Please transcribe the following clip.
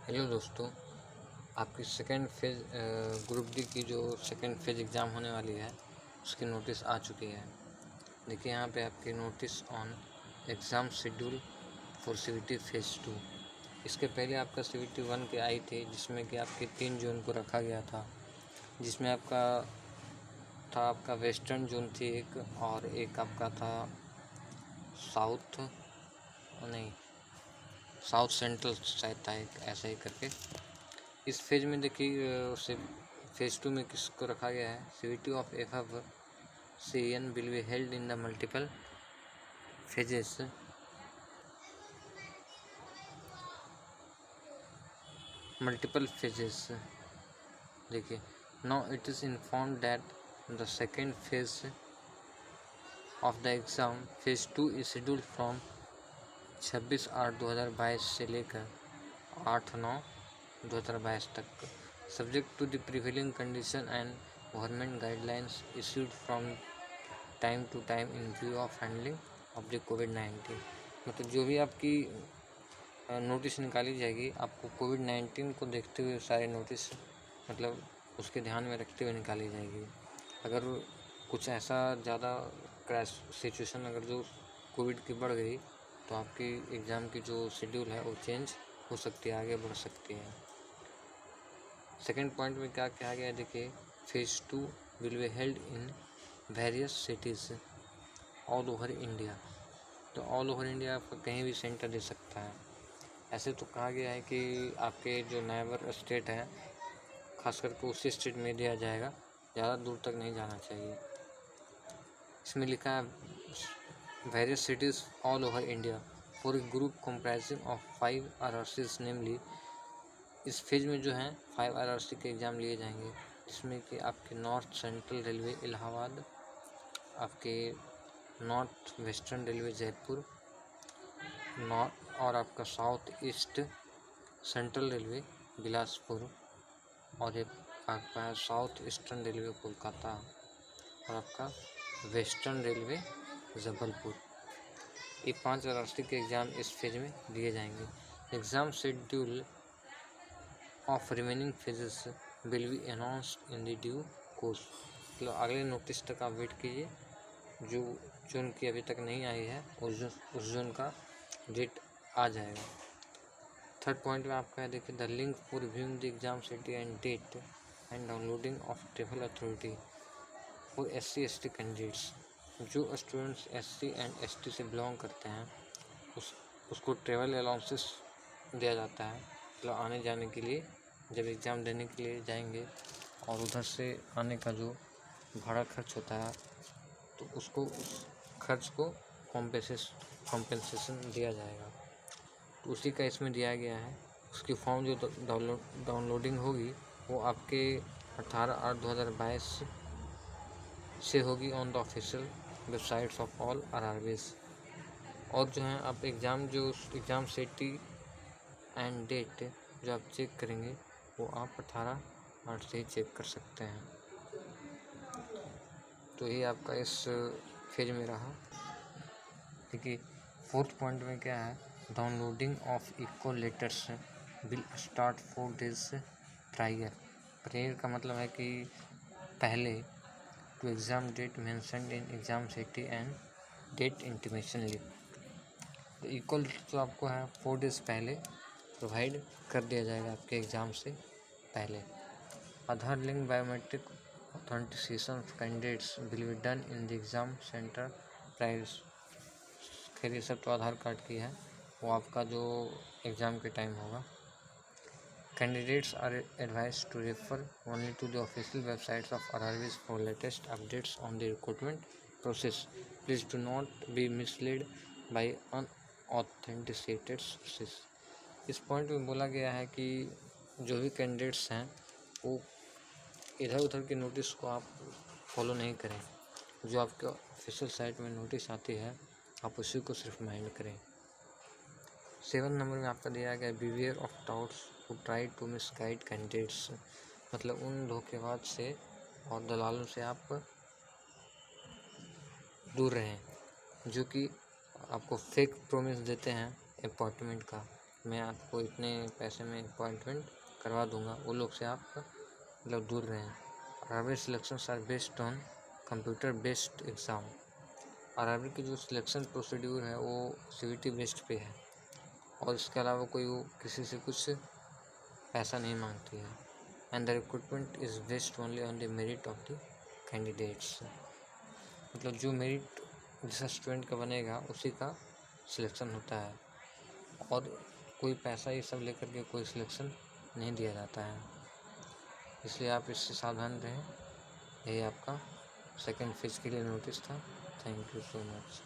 Hello दोस्तों, आपकी second phase group D की जो सेकेंड फेज़ एग्ज़ाम होने वाली है उसकी नोटिस आ चुकी है। देखिए यहाँ पे आपकी notice on exam schedule for CVT phase 2। इसके पहले आपका सीवीटी 1 की आई थी जिसमें कि आपकी 3 जून को रखा गया था, जिसमें आपका वेस्टर्न जोन थी एक, और एक आपका था साउथ सेंट्रल शायद था, एक ऐसा ही करके। इस फेज में देखिए उसे फेज़ 2 में किसको रखा गया है, CBT of F CN will be held in the multiple phases. देखिए, now it is inform that the second phase of the exam phase 2 is scheduled from 26/8/2022 से लेकर 8/9/2022 तक, subject to the prevailing condition and government guidelines issued from time to time in view of handling of the COVID-19। मतलब जो भी आपकी notice निकाली जाएगी, आपको कोविड-19 को देखते हुए सारे नोटिस मतलब उसके ध्यान में रखते हुए निकाली जाएगी। अगर कुछ ऐसा ज़्यादा क्रैश सिचुएशन अगर जो कोविड की बढ़ गई तो आपकी एग्ज़ाम की जो शेड्यूल है वो चेंज हो सकती है, आगे बढ़ सकती है। सेकेंड पॉइंट में क्या कहा गया है, देखिए, phase 2 will be held in various cities all over India. तो ऑल ओवर इंडिया आपका कहीं भी सेंटर दे सकता है। ऐसे तो कहा गया है कि आपके जो नेबर स्टेट है खास करके उसी स्टेट में दिया जाएगा, ज़्यादा दूर तक नहीं जाना चाहिए। इसमें लिखा है various cities all over India for a group comprising of 5 RRCs नेमली। इस फेज में जो है 5 RRC के एग्ज़ाम लिए जाएंगे, जिसमें कि आपके नॉर्थ सेंट्रल रेलवे इलाहाबाद, आपके नॉर्थ वेस्टर्न रेलवे जयपुर, और आपका south east central railway Bilaspur, और एक आपका साउथ ईस्टर्न रेलवे कोलकाता, और आपका वेस्टर्न रेलवे जबलपुर। ये 5 RRC के एग्ज़ाम इस फेज में दिए जाएंगे। Exam schedule of remaining phases will be announced in the due course. मतलब अगले नोटिस तक आप वेट कीजिए, जो जून की अभी तक नहीं आई है उस जून का डेट आ जाएगा। थर्ड पॉइंट में आपका है, देखिए, the link for reviewing the exam schedule and date and downloading of travel authority for SC/ST candidates. जो स्टूडेंट्स SC एंड ST से बिलोंग करते हैं उसको ट्रैवल अलाउंसेस दिया जाता है, मतलब आने जाने के लिए, जब एग्ज़ाम देने के लिए जाएंगे और उधर से आने का जो भाड़ा खर्च होता है तो उसको उस खर्च को कॉम्पेंसेशन दिया जाएगा। तो उसी का इसमें दिया गया है। उसकी फॉर्म जो डाउनलोडिंग होगी वो आपके 18/8/2022 से होगी on the official websites of all RRBs। और जो है आप एग्ज़ाम सेटी एंड डेट जो आप चेक करेंगे वो आप 18/8 से ही चेक कर सकते हैं। तो ये आपका इस फेज में रहा। देखिए, फोर्थ पॉइंट में क्या है, downloading of eco letters will start 4 days prior का मतलब है कि पहले to exam date mentioned in exam city and date intimation link. तो इको लेटर जो आपको है 4 days पहले प्रोवाइड कर दिया जाएगा आपके एग्ज़ाम से पहले। Aadhaar link biometric authentication of candidates will be done in the exam centre prior. खैर ये सब तो आधार कार्ड की है, वो आपका जो एग्ज़ाम के टाइम होगा। Candidates are advised to refer only to the official websites of RRBs for latest updates on the recruitment process. Please do not be mislead by unauthenticated sources. इस पॉइंट में बोला गया है कि जो भी कैंडिडेट्स हैं वो इधर उधर के नोटिस को आप फॉलो नहीं करें। जो आपके ऑफिशियल साइट में नोटिस आती है आप उसी को सिर्फ माइंड करें। 7 नंबर में आपका दिया गया beware of touts who try to misguide candidates. मतलब उन धोखेबाज से और दलालों से आप दूर रहें जो कि आपको फेक प्रोमिस देते हैं अपॉइंटमेंट का, मैं आपको इतने पैसे में अपॉइंटमेंट करवा दूंगा, वो लोग से आप मतलब दूर रहें। Arabic selections are based on computer based exam. Arabic की जो सिलेक्शन प्रोसीड्यूर है वो CVT बेस्ड पे है, और इसके अलावा कोई वो किसी से कुछ पैसा नहीं मांगती है। And the recruitment is based only on the merit of the candidates. मतलब जो मेरिट जिस स्टूडेंट का बनेगा उसी का सिलेक्शन होता है, और कोई पैसा ये सब लेकर के कोई सिलेक्शन नहीं दिया जाता है, इसलिए आप इससे सावधान रहें। यही आपका सेकेंड फेज के लिए नोटिस था। Thank you so much.